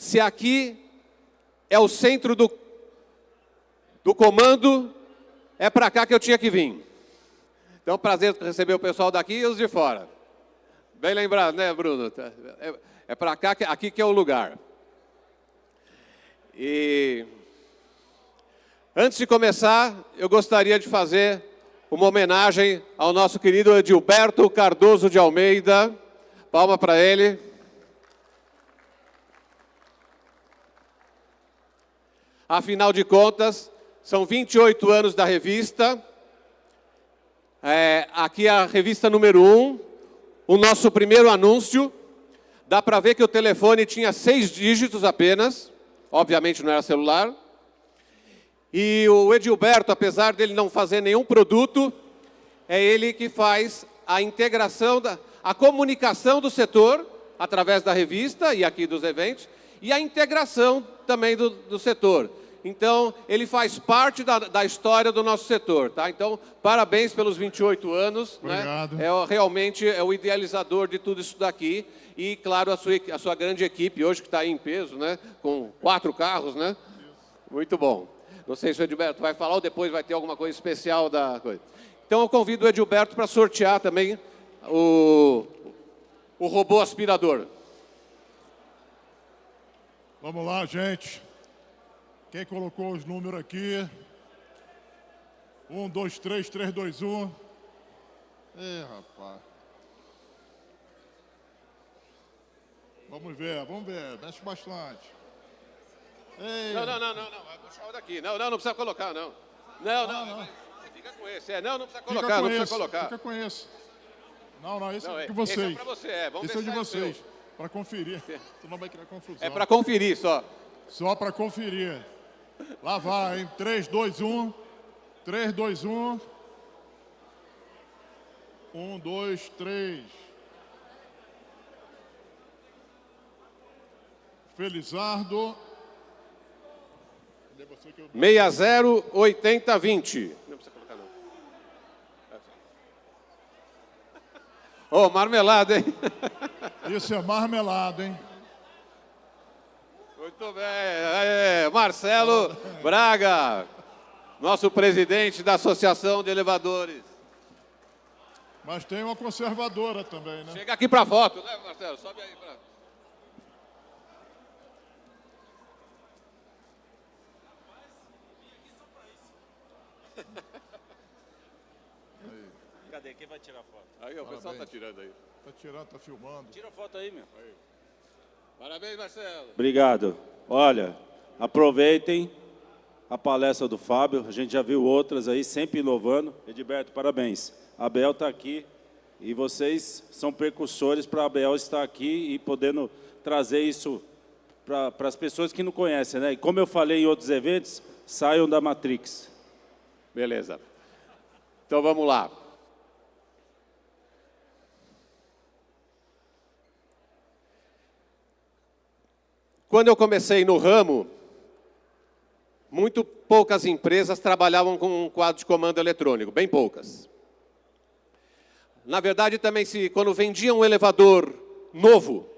Se aqui é o centro do comando, é para cá que eu tinha que vir. Então, prazer receber o pessoal daqui e os de fora. Bem lembrado, né, Bruno? É para cá, aqui que é o lugar. E antes de começar, eu gostaria de fazer uma homenagem ao nosso querido Edilberto Cardoso de Almeida. Palma para ele. Afinal de contas, são 28 anos da revista. Aqui é a revista número 1, o nosso primeiro anúncio. Dá para ver que o telefone tinha 6 dígitos apenas. Obviamente não era celular. E o Edilberto, apesar dele não fazer nenhum produto, é ele que faz a integração, a comunicação do setor, através da revista e aqui dos eventos, e a integração também do setor. Então, ele faz parte da história do nosso setor. Tá? Então, parabéns pelos 28 anos. Obrigado. Né? Realmente é o idealizador de tudo isso daqui. E, claro, a sua grande equipe, hoje que está aí em peso, né? Com 4 carros. Né? Muito bom. Não sei se o Edilberto vai falar ou depois vai ter alguma coisa especial da coisa. Então, eu convido o Edilberto para sortear também o robô aspirador. Vamos lá, gente. Quem colocou os números aqui? 1, 2, 3, 3, 2, 1. Rapaz. Vamos ver. Mexe bastante. Ei. Não. Vai puxar o daqui. Não precisa colocar, não. Não. Você fica com esse. Não precisa colocar, não precisa colocar. Fica com esse. Não, esse é de Esse vocês. é para você, vamos esse ver é de se sai o vocês. Para conferir. Tu não vai criar confusão. É para conferir só. Só para conferir. Lá vai, hein? 3, 2, 1. 3, 2, 1. 1, 2, 3. Felizardo. 608020. Não precisa colocar, não. Ô, marmelada, hein? Isso é marmelada, hein? Muito bem. Marcelo Braga, nosso presidente da Associação de Elevadores. Mas tem uma conservadora também, né? Chega aqui para a foto, né, Marcelo? Sobe aí para... Cadê? Quem vai tirar foto? Aí, o pessoal está tirando aí. Tá tirando, tá filmando. Tira a foto aí, meu. Aí. Parabéns, Marcelo. Obrigado. Olha, aproveitem a palestra do Fábio. A gente já viu outras aí, sempre inovando. Edilberto, parabéns. A Abel está aqui e vocês são precursores para a Abel estar aqui e podendo trazer isso para as pessoas que não conhecem, né? E como eu falei em outros eventos, saiam da Matrix. Beleza. Então, vamos lá. Quando eu comecei no ramo, muito poucas empresas trabalhavam com um quadro de comando eletrônico, bem poucas. Na verdade, também, quando vendia um elevador novo,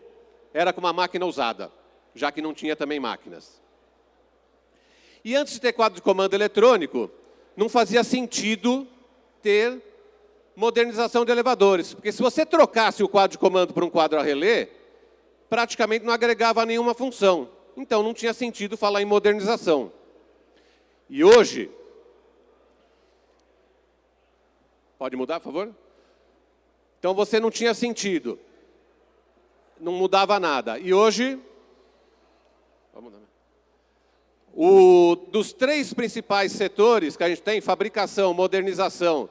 era com uma máquina usada, já que não tinha também máquinas. E antes de ter quadro de comando eletrônico, não fazia sentido ter modernização de elevadores, porque se você trocasse o quadro de comando por um quadro a relé, praticamente não agregava nenhuma função. Então, não tinha sentido falar em modernização. E hoje... Pode mudar, por favor? Então, você não tinha sentido. Não mudava nada. E hoje... Vamos mudar, né? Dos 3 principais setores que a gente tem, fabricação, modernização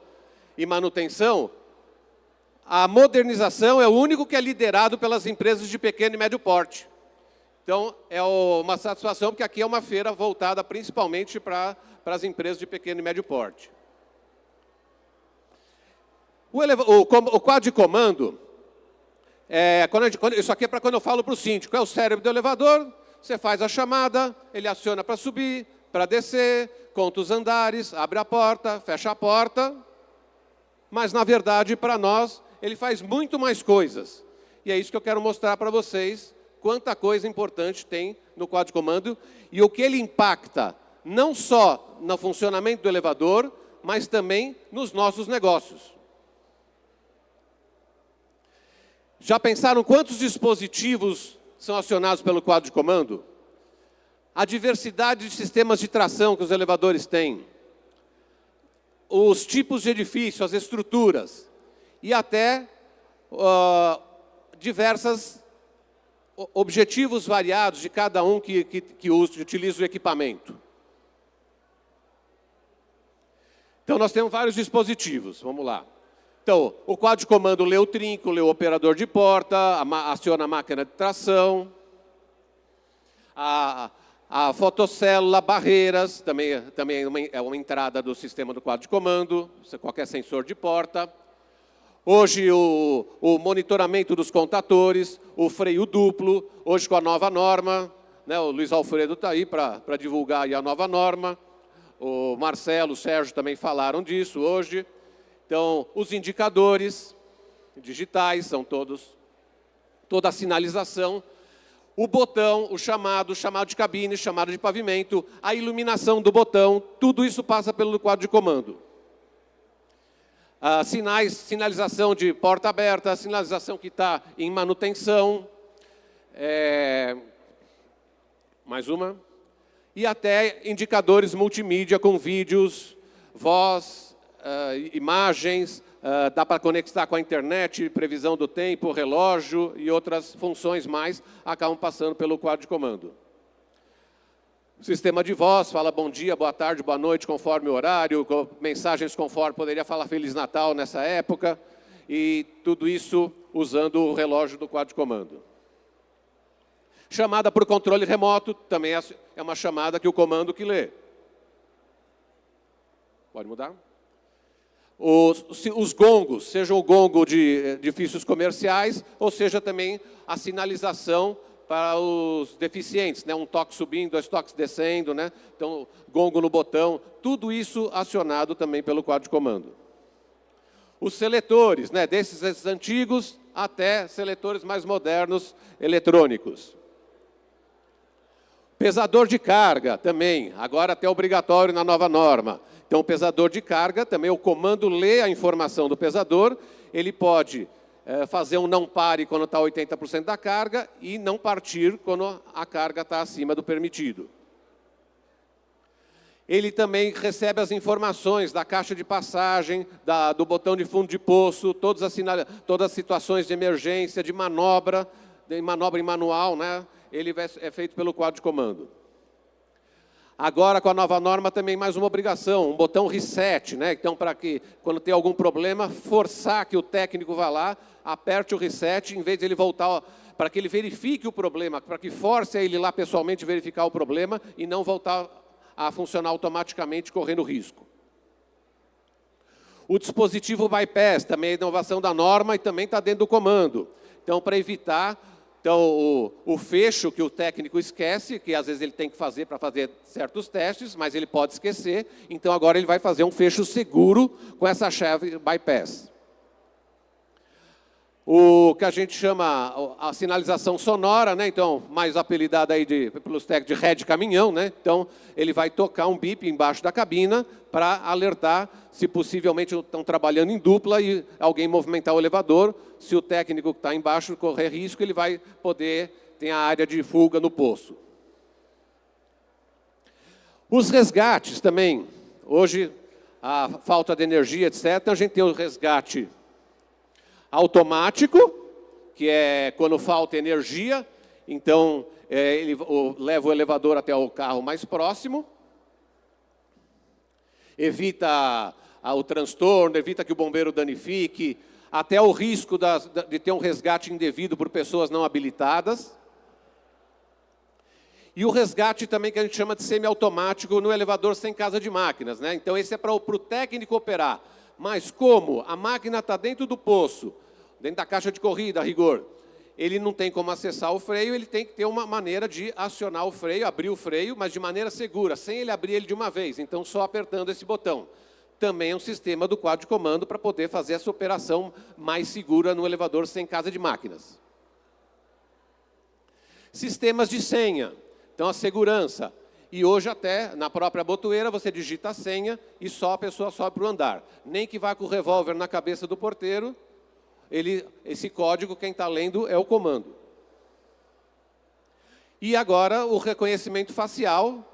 e manutenção, a modernização é o único que é liderado pelas empresas de pequeno e médio porte. Então, é uma satisfação, porque aqui é uma feira voltada principalmente para as empresas de pequeno e médio porte. O quadro de comando, isso aqui é para quando eu falo para o síndico, é o cérebro do elevador, você faz a chamada, ele aciona para subir, para descer, conta os andares, abre a porta, fecha a porta, mas, na verdade, para nós, ele faz muito mais coisas. E é isso que eu quero mostrar para vocês quanta coisa importante tem no quadro de comando e o que ele impacta, não só no funcionamento do elevador, mas também nos nossos negócios. Já pensaram quantos dispositivos são acionados pelo quadro de comando? A diversidade de sistemas de tração que os elevadores têm, os tipos de edifício, as estruturas e até diversos objetivos variados de cada um que utiliza o equipamento. Então, nós temos vários dispositivos, vamos lá. Então, o quadro de comando lê o trinco, lê o operador de porta, aciona a máquina de tração, a fotocélula, barreiras, também é uma entrada do sistema do quadro de comando, qualquer sensor de porta. Hoje, o monitoramento dos contatores, o freio duplo, hoje com a nova norma, né, o Luiz Alfredo está aí para divulgar aí a nova norma, o Marcelo, o Sérgio também falaram disso hoje. Então, os indicadores digitais são toda a sinalização, o botão, o chamado de cabine, chamado de pavimento, a iluminação do botão, tudo isso passa pelo quadro de comando. Sinalização de porta aberta, sinalização que está em manutenção, mais uma, e até indicadores multimídia com vídeos, voz, imagens, dá para conectar com a internet, previsão do tempo, relógio e outras funções mais acabam passando pelo quadro de comando. O sistema de voz fala bom dia, boa tarde, boa noite, conforme o horário, mensagens conforme, poderia falar Feliz Natal nessa época, e tudo isso usando o relógio do quadro de comando. Chamada por controle remoto, também é uma chamada que o comando que lê. Pode mudar? Os gongos, seja o gongo de edifícios comerciais, ou seja também a sinalização para os deficientes, né? Um toque subindo, 2 toques descendo, né? Então, gongo no botão, tudo isso acionado também pelo quadro de comando. Os seletores, né? Desses antigos até seletores mais modernos, eletrônicos. Pesador de carga também, agora até obrigatório na nova norma. Então, o pesador de carga, também o comando lê a informação do pesador, ele pode fazer um não pare quando está 80% da carga e não partir quando a carga está acima do permitido. Ele também recebe as informações da caixa de passagem, do botão de fundo de poço, todas as situações de emergência, de manobra em manual, né? Ele é feito pelo quadro de comando. Agora, com a nova norma, também mais uma obrigação, um botão reset, né? Então, para que, quando tem algum problema, forçar que o técnico vá lá, aperte o reset, em vez de ele voltar, para que ele verifique o problema, para que force a ele lá pessoalmente verificar o problema e não voltar a funcionar automaticamente, correndo risco. O dispositivo bypass, também é inovação da norma e também está dentro do comando. Então, para evitar... Então, o fecho que o técnico esquece, que às vezes ele tem que fazer para fazer certos testes, mas ele pode esquecer, então agora ele vai fazer um fecho seguro com essa chave bypass. O que a gente chama a sinalização sonora, né? Então, mais apelidada aí pelos técnicos de ré de caminhão, né? Então, ele vai tocar um bip embaixo da cabina para alertar se possivelmente estão trabalhando em dupla e alguém movimentar o elevador. Se o técnico que está embaixo correr risco, ele vai poder ter a área de fuga no poço. Os resgates também. Hoje, a falta de energia, etc., a gente tem o resgate automático, que é quando falta energia, então ele leva o elevador até o carro mais próximo, evita o transtorno, evita que o bombeiro danifique, até o risco de ter um resgate indevido por pessoas não habilitadas. E o resgate também que a gente chama de semiautomático no elevador sem casa de máquinas, né? Então esse é para o técnico operar. Mas como a máquina está dentro do poço, dentro da caixa de corrida, a rigor, ele não tem como acessar o freio, ele tem que ter uma maneira de acionar o freio, abrir o freio, mas de maneira segura, sem ele abrir ele de uma vez, então só apertando esse botão. Também é um sistema do quadro de comando para poder fazer essa operação mais segura no elevador sem casa de máquinas. Sistemas de senha, então a segurança. E hoje até, na própria botoeira, você digita a senha e só a pessoa sobe para o andar. Nem que vá com o revólver na cabeça do porteiro, esse código, quem está lendo é o comando. E agora o reconhecimento facial,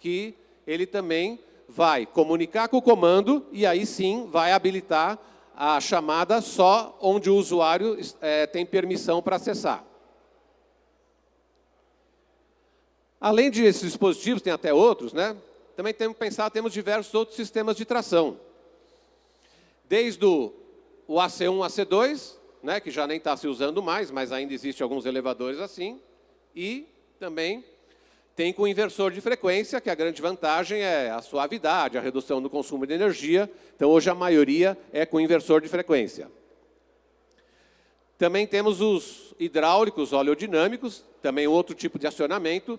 que ele também vai comunicar com o comando e aí sim vai habilitar a chamada só onde o usuário tem permissão para acessar. Além desses dispositivos, tem até outros, né? Também temos que pensar, temos diversos outros sistemas de tração. Desde o AC1, AC2, né, que já nem está se usando mais, mas ainda existem alguns elevadores assim, e também tem com inversor de frequência, que a grande vantagem é a suavidade, a redução do consumo de energia. Então, hoje a maioria é com inversor de frequência. Também temos os hidráulicos oleodinâmicos, também outro tipo de acionamento.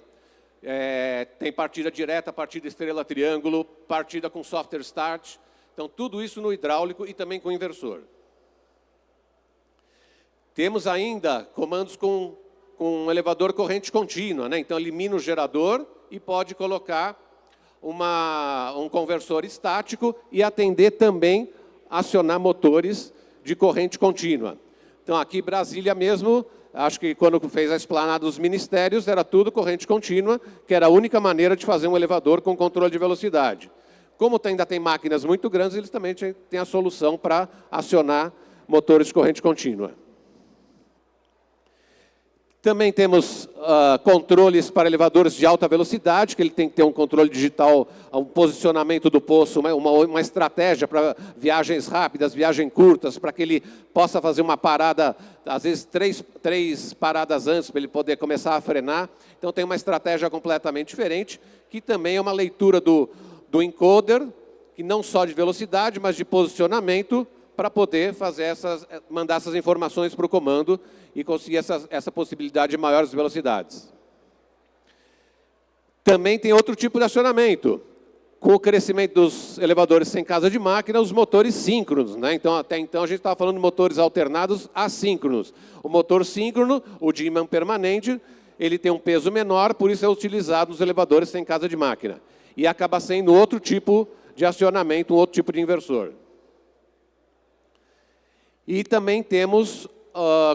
Tem partida direta, partida estrela-triângulo, partida com software start. Então, tudo isso no hidráulico e também com inversor. Temos ainda comandos com um elevador corrente contínua, né? Então, elimina o gerador e pode colocar um conversor estático e atender também, acionar motores de corrente contínua. Então, aqui Brasília mesmo, acho que quando fez a esplanada dos ministérios, era tudo corrente contínua, que era a única maneira de fazer um elevador com controle de velocidade. Como ainda tem máquinas muito grandes, eles também têm a solução para acionar motores de corrente contínua. Também temos controles para elevadores de alta velocidade, que ele tem que ter um controle digital, um posicionamento do poço, uma estratégia para viagens rápidas, viagens curtas, para que ele possa fazer uma parada, às vezes três paradas antes, para ele poder começar a frenar. Então tem uma estratégia completamente diferente, que também é uma leitura do encoder, que não só de velocidade, mas de posicionamento, para poder mandar essas informações para o comando e conseguir essa possibilidade de maiores velocidades. Também tem outro tipo de acionamento. Com o crescimento dos elevadores sem casa de máquina, os motores síncronos, né? Então, até então, a gente estava falando de motores alternados assíncronos. O motor síncrono, o de ímã permanente, ele tem um peso menor, por isso é utilizado nos elevadores sem casa de máquina. E acaba sendo outro tipo de acionamento, um outro tipo de inversor. E também temos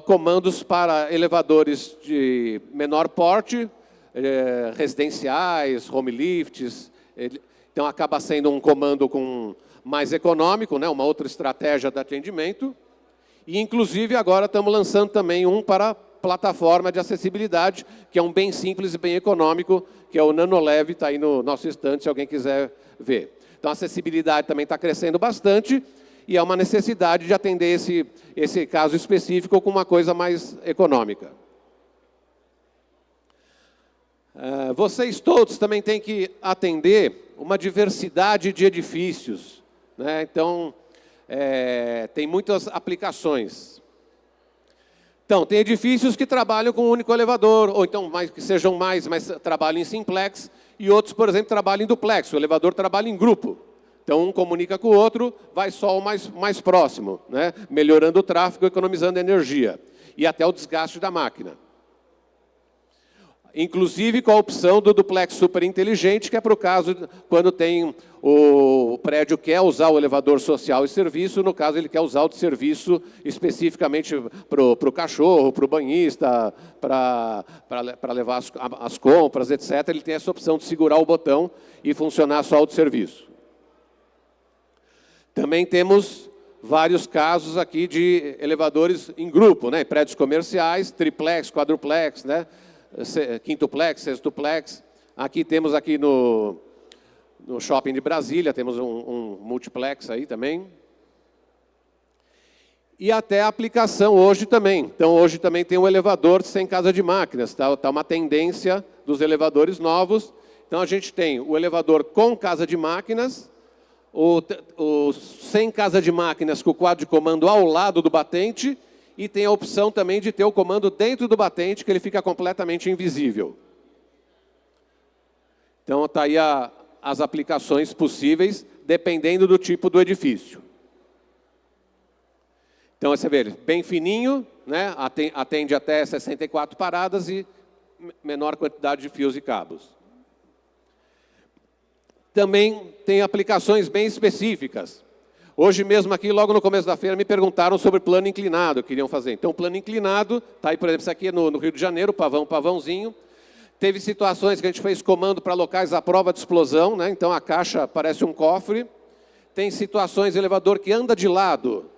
comandos para elevadores de menor porte, residenciais, home lifts. Então, acaba sendo um comando mais econômico, né? Uma outra estratégia de atendimento. E, inclusive, agora estamos lançando também um para plataforma de acessibilidade, que é um bem simples e bem econômico, que é o NanoLeve, está aí no nosso estande, se alguém quiser ver. Então, a acessibilidade também está crescendo bastante, e é uma necessidade de atender esse caso específico com uma coisa mais econômica. Vocês todos também têm que atender uma diversidade de edifícios, né? Então, tem muitas aplicações. Então, tem edifícios que trabalham com um único elevador, ou então que sejam mais, mas trabalham em simplex, e outros, por exemplo, trabalham em duplex, o elevador trabalha em grupo. Então, um comunica com o outro, vai só o mais próximo, né? Melhorando o tráfego, economizando energia. E até o desgaste da máquina. Inclusive com a opção do duplex super inteligente, que é para o caso quando tem o prédio quer usar o elevador social e serviço, no caso ele quer usar o de serviço especificamente para o cachorro, para o banhista, para levar as compras, etc. Ele tem essa opção de segurar o botão e funcionar só o de serviço. Também temos vários casos aqui de elevadores em grupo, né? Prédios comerciais, triplex, quadruplex, né? Quintuplex, sextuplex. Aqui temos aqui no shopping de Brasília, temos um multiplex aí também. E até a aplicação hoje também. Então, hoje também tem um elevador sem casa de máquinas. Tá uma tendência dos elevadores novos. Então, a gente tem o elevador com casa de máquinas, o sem casa de máquinas com o quadro de comando ao lado do batente, e tem a opção também de ter o comando dentro do batente, que ele fica completamente invisível. Então, está aí as aplicações possíveis, dependendo do tipo do edifício. Então, você vê, bem fininho, né? Atende até 64 paradas e menor quantidade de fios e cabos. Também tem aplicações bem específicas. Hoje mesmo aqui, logo no começo da feira, me perguntaram sobre plano inclinado, que queriam fazer. Então, plano inclinado, está aí, por exemplo, isso aqui é no Rio de Janeiro, pavãozinho. Teve situações que a gente fez comando para locais à prova de explosão, né? Então a caixa parece um cofre. Tem situações, elevador que anda de lado,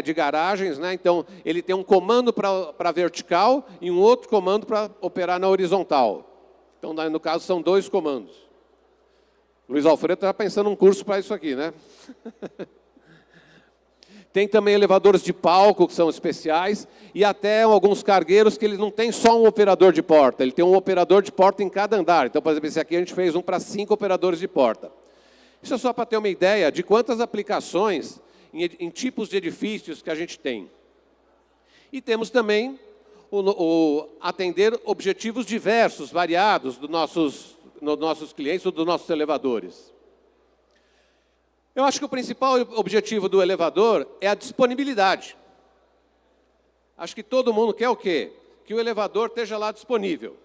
de garagens, né? Então ele tem um comando para vertical e um outro comando para operar na horizontal. Então, no caso, são 2 comandos. Luiz Alfredo está pensando um curso para isso aqui, né? Tem também elevadores de palco, que são especiais, e até alguns cargueiros que ele não tem só um operador de porta, ele tem um operador de porta em cada andar. Então, por exemplo, esse aqui a gente fez um para 5 operadores de porta. Isso é só para ter uma ideia de quantas aplicações em tipos de edifícios que a gente tem. E temos também atender objetivos diversos, variados, dos nossos clientes ou dos nossos elevadores. Eu acho que o principal objetivo do elevador é a disponibilidade. Acho que todo mundo quer o quê? Que o elevador esteja lá disponível.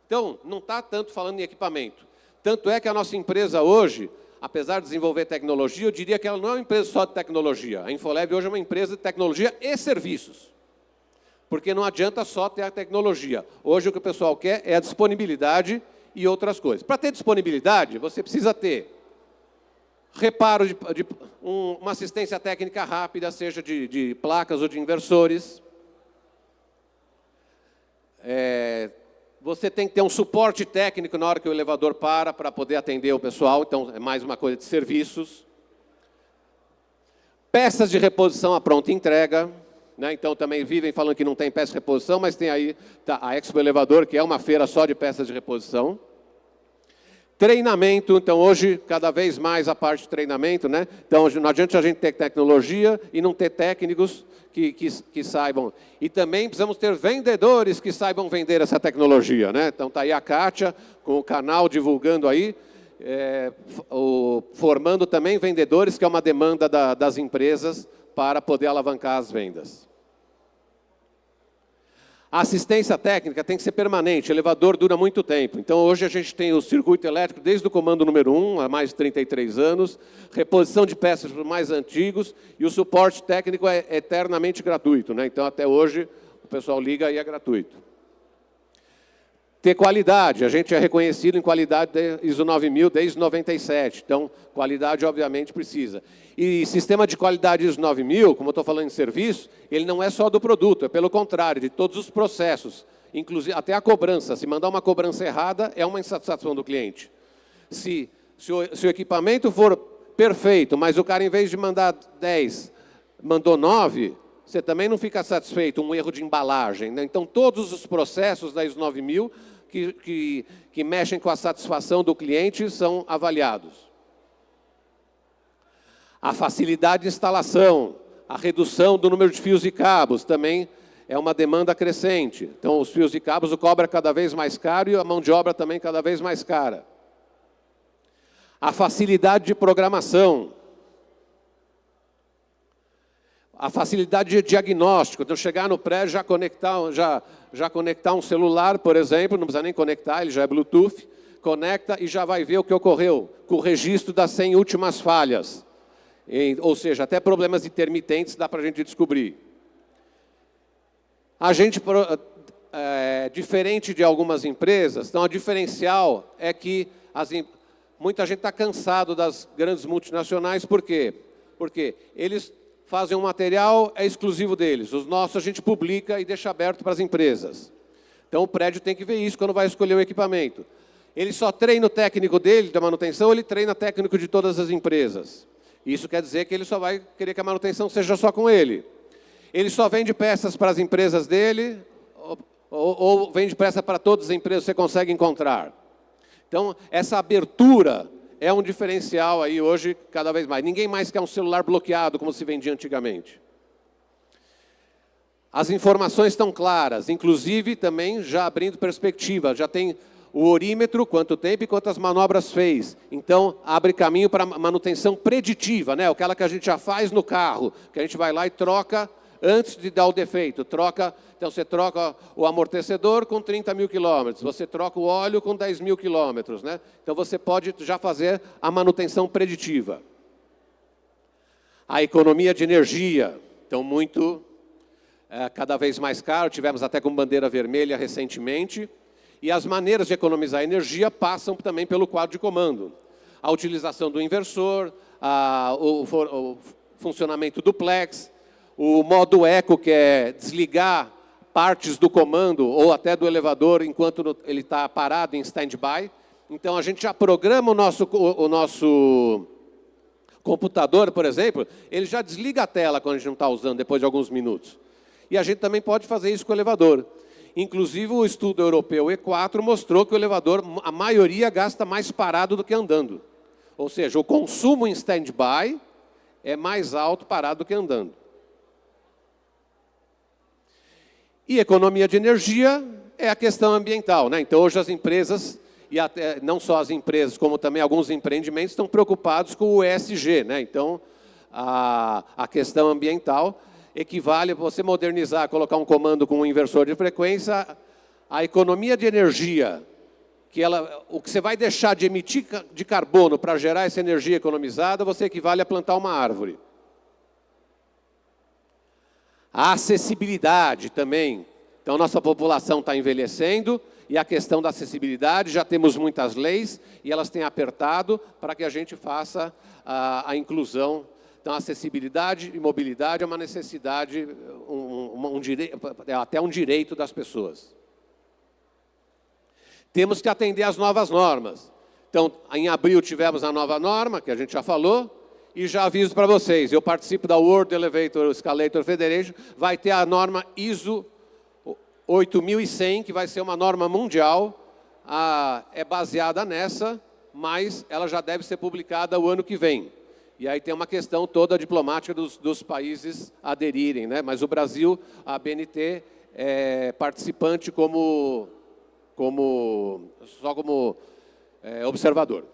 Então, não está tanto falando em equipamento. Tanto é que a nossa empresa hoje, apesar de desenvolver tecnologia, eu diria que ela não é uma empresa só de tecnologia. A Infolab hoje é uma empresa de tecnologia e serviços. Porque não adianta só ter a tecnologia. Hoje o que o pessoal quer é a disponibilidade e outras coisas. Para ter disponibilidade, você precisa ter reparo uma assistência técnica rápida, seja de placas ou de inversores. Você tem que ter um suporte técnico na hora que o elevador para poder atender o pessoal, então é mais uma coisa de serviços. Peças de reposição à pronta entrega, né? Então também vivem falando que não tem peça de reposição, mas tem aí a Expo Elevador, que é uma feira só de peças de reposição. Treinamento, então hoje, cada vez mais a parte de treinamento, né? Então não adianta a gente ter tecnologia e não ter técnicos que saibam. E também precisamos ter vendedores que saibam vender essa tecnologia, né? Então está aí a Kátia, com o canal divulgando aí, formando também vendedores, que é uma demanda das empresas para poder alavancar as vendas. A assistência técnica tem que ser permanente, o elevador dura muito tempo. Então, hoje a gente tem o circuito elétrico desde o comando número 1, há mais de 33 anos, reposição de peças para os mais antigos, e o suporte técnico é eternamente gratuito, né? Então, até hoje, o pessoal liga e é gratuito. Ter qualidade, a gente é reconhecido em qualidade ISO 9000 desde 97, então qualidade obviamente precisa. E sistema de qualidade ISO 9000, como eu estou falando em serviço, ele não é só do produto, é pelo contrário, de todos os processos, inclusive até a cobrança. Se mandar uma cobrança errada, é uma insatisfação do cliente. Se o equipamento for perfeito, mas o cara, em vez de mandar 10, mandou 9, você também não fica satisfeito, um erro de embalagem, né? Então, todos os processos da ISO 9000 que mexem com a satisfação do cliente são avaliados. A facilidade de instalação, a redução do número de fios e cabos também é uma demanda crescente. Então, os fios e cabos, o cobra cada vez mais caro e a mão de obra também cada vez mais cara. A facilidade de programação. A facilidade de diagnóstico, então chegar no prédio, já conectar um celular, por exemplo, não precisa nem conectar, ele já é Bluetooth, conecta e já vai ver o que ocorreu, com o registro das 100 últimas falhas. Ou seja, até problemas intermitentes dá para a gente descobrir. A gente, diferente de algumas empresas, então a diferencial é que muita gente está cansado das grandes multinacionais, por quê? Porque eles fazem um material, é exclusivo deles. Os nossos a gente publica e deixa aberto para as empresas. Então o prédio tem que ver isso quando vai escolher o equipamento. Ele só treina o técnico dele, da manutenção, ou ele treina técnico de todas as empresas. Isso quer dizer que ele só vai querer que a manutenção seja só com ele. Ele só vende peças para as empresas dele, ou vende peça para todas as empresas que você consegue encontrar. Então, essa abertura é um diferencial aí hoje, cada vez mais. Ninguém mais quer um celular bloqueado, como se vendia antigamente. As informações estão claras, inclusive também já abrindo perspectiva. Já tem o orímetro, quanto tempo e quantas manobras fez. Então, abre caminho para manutenção preditiva, né? Aquela que a gente já faz no carro, que a gente vai lá e troca antes de dar o defeito. Então, você troca o amortecedor com 30 mil quilômetros, você troca o óleo com 10 mil quilômetros, né? Então, você pode já fazer a manutenção preditiva. A economia de energia, então, cada vez mais caro, tivemos até com bandeira vermelha recentemente, e as maneiras de economizar energia passam também pelo quadro de comando. A utilização do inversor, o funcionamento do Plex, o modo eco, que é desligar partes do comando ou até do elevador enquanto ele está parado em stand-by. Então, a gente já programa o nosso computador, por exemplo, ele já desliga a tela quando a gente não está usando, depois de alguns minutos. E a gente também pode fazer isso com o elevador. Inclusive, o estudo europeu E4 mostrou que o elevador, a maioria, gasta mais parado do que andando. Ou seja, o consumo em stand-by é mais alto parado do que andando. E economia de energia é a questão ambiental, né? Então, hoje as empresas, e até, não só as empresas, como também alguns empreendimentos, estão preocupados com o ESG, né? Então, a questão ambiental equivale a você modernizar, colocar um comando com um inversor de frequência, a economia de energia, o que você vai deixar de emitir de carbono para gerar essa energia economizada, você equivale a plantar uma árvore. A acessibilidade também. Então, nossa população está envelhecendo e a questão da acessibilidade, já temos muitas leis e elas têm apertado para que a gente faça a inclusão. Então, acessibilidade e mobilidade é uma necessidade, até um direito das pessoas. Temos que atender às novas normas. Então, em abril tivemos a nova norma, que a gente já falou, e já aviso para vocês, eu participo da World Elevator Escalator Federation, vai ter a norma ISO 8100, que vai ser uma norma mundial, é baseada nessa, mas ela já deve ser publicada o ano que vem. E aí tem uma questão toda diplomática dos países aderirem, né? Mas o Brasil, a ABNT, é participante só como observador.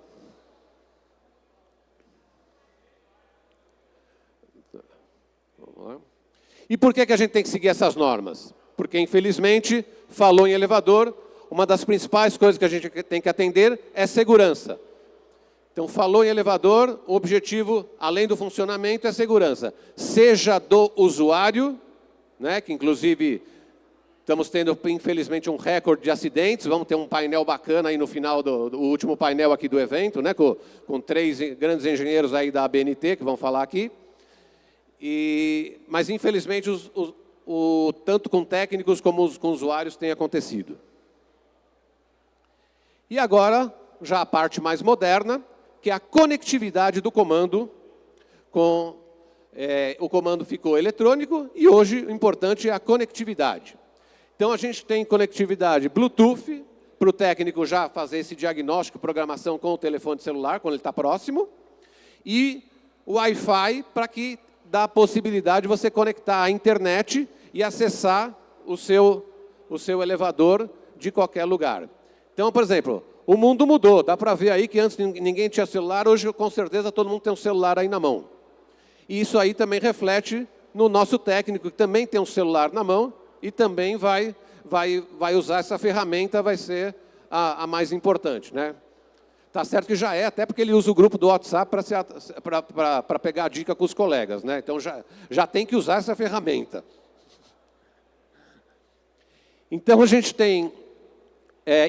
Vamos lá. E por que a gente tem que seguir essas normas? Porque, infelizmente, falou em elevador, uma das principais coisas que a gente tem que atender é segurança. Então, falou em elevador, o objetivo, além do funcionamento, é segurança. Seja do usuário, né, que inclusive estamos tendo, infelizmente, um recorde de acidentes. Vamos ter um painel bacana aí no final do último painel aqui do evento, né, com 3 grandes engenheiros aí da ABNT que vão falar aqui. Mas, infelizmente, tanto com técnicos como com usuários tem acontecido. E agora, já a parte mais moderna, que é a conectividade do comando. O comando ficou eletrônico e hoje o importante é a conectividade. Então, a gente tem conectividade Bluetooth, para o técnico já fazer esse diagnóstico, programação com o telefone celular, quando ele está próximo, e o Wi-Fi, para que dá a possibilidade de você conectar à internet e acessar o seu elevador de qualquer lugar. Então, por exemplo, o mundo mudou. Dá para ver aí que antes ninguém tinha celular, hoje com certeza todo mundo tem um celular aí na mão. E isso aí também reflete no nosso técnico, que também tem um celular na mão e também vai usar essa ferramenta, vai ser a mais importante, né? Tá certo que já é, até porque ele usa o grupo do WhatsApp para pegar a dica com os colegas, né? Então já tem que usar essa ferramenta. Então a gente tem,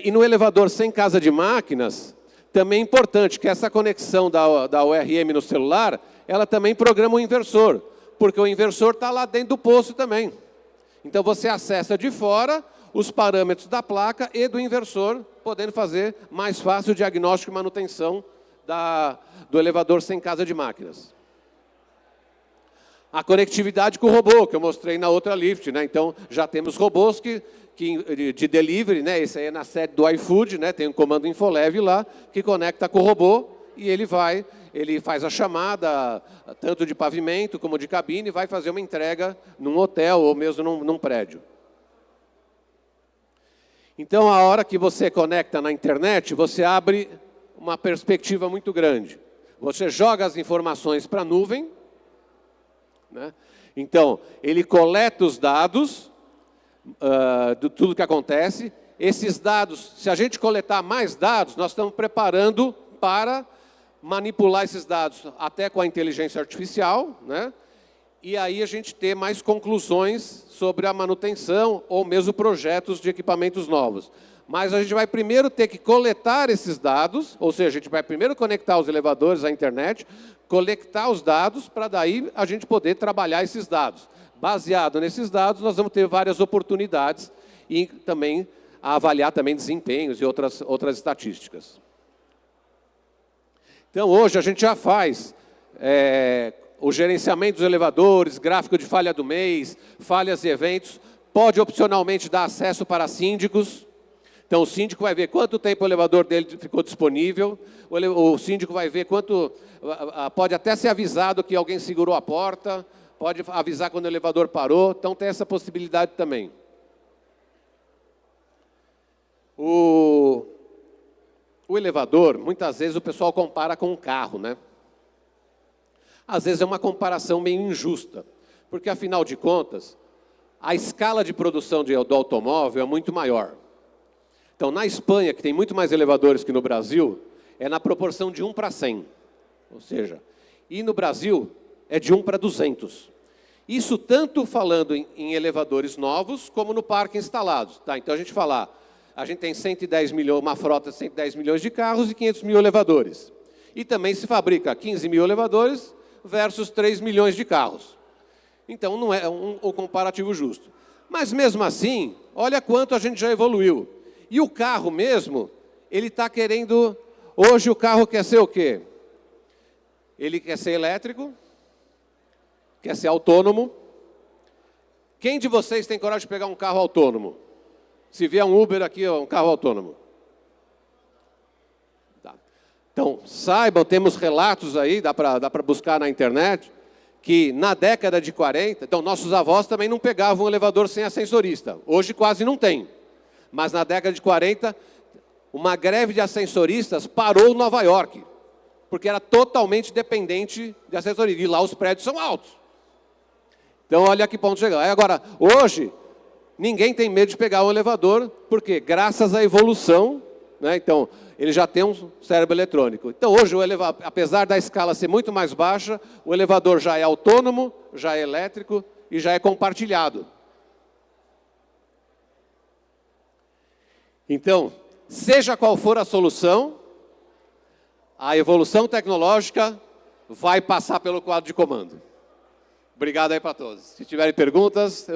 e no elevador sem casa de máquinas, também é importante que essa conexão da ORM no celular, ela também programa o inversor, porque o inversor está lá dentro do poço também. Então você acessa de fora os parâmetros da placa e do inversor, podendo fazer mais fácil o diagnóstico e manutenção do elevador sem casa de máquinas. A conectividade com o robô, que eu mostrei na outra lift, né? Então, já temos robôs de delivery, né? Esse aí é na sede do iFood, né? Tem um comando Infolev lá, que conecta com o robô e ele faz a chamada, tanto de pavimento como de cabine, e vai fazer uma entrega num hotel ou mesmo num prédio. Então, a hora que você conecta na internet, você abre uma perspectiva muito grande. Você joga as informações para a nuvem, né? Então, ele coleta os dados de tudo que acontece. Esses dados, se a gente coletar mais dados, nós estamos preparando para manipular esses dados até com a inteligência artificial, né? E aí a gente ter mais conclusões sobre a manutenção ou mesmo projetos de equipamentos novos. Mas a gente vai primeiro ter que coletar esses dados, ou seja, a gente vai primeiro conectar os elevadores à internet, coletar os dados para daí a gente poder trabalhar esses dados. Baseado nesses dados, nós vamos ter várias oportunidades e também avaliar também desempenhos e outras estatísticas. Então, hoje a gente já faz o gerenciamento dos elevadores, gráfico de falha do mês, falhas e eventos, pode opcionalmente dar acesso para síndicos. Então, o síndico vai ver quanto tempo o elevador dele ficou disponível, o síndico vai ver quanto... Pode até ser avisado que alguém segurou a porta, pode avisar quando o elevador parou, então tem essa possibilidade também. O elevador, muitas vezes o pessoal compara com um carro, né? Às vezes é uma comparação meio injusta, porque, afinal de contas, a escala de produção do automóvel é muito maior. Então, na Espanha, que tem muito mais elevadores que no Brasil, é na proporção de 1 para 100. Ou seja, e no Brasil é de 1 para 200. Isso tanto falando em elevadores novos, como no parque instalados. Tá? Então, a gente tem 110 milhões, uma frota de 110 milhões de carros e 500 mil elevadores. E também se fabrica 15 mil elevadores versus 3 milhões de carros. Então, não é um comparativo justo. Mas, mesmo assim, olha quanto a gente já evoluiu. E o carro mesmo, ele está querendo... Hoje o carro quer ser o quê? Ele quer ser elétrico, quer ser autônomo. Quem de vocês tem coragem de pegar um carro autônomo? Se vier um Uber aqui, um carro autônomo. Tá. Então, saibam, temos relatos aí, dá para buscar na internet, que na década de 40, então nossos avós também não pegavam um elevador sem ascensorista. Hoje quase não tem. Mas na década de 40, uma greve de ascensoristas parou Nova York, porque era totalmente dependente de ascensorista. E lá os prédios são altos. Então, olha a que ponto chegar. Agora, hoje, ninguém tem medo de pegar um elevador, porque graças à evolução, né, então, ele já tem um cérebro eletrônico. Então, hoje, apesar da escala ser muito mais baixa, o elevador já é autônomo, já é elétrico e já é compartilhado. Então, seja qual for a solução, a evolução tecnológica vai passar pelo quadro de comando. Obrigado aí para todos. Se tiverem perguntas,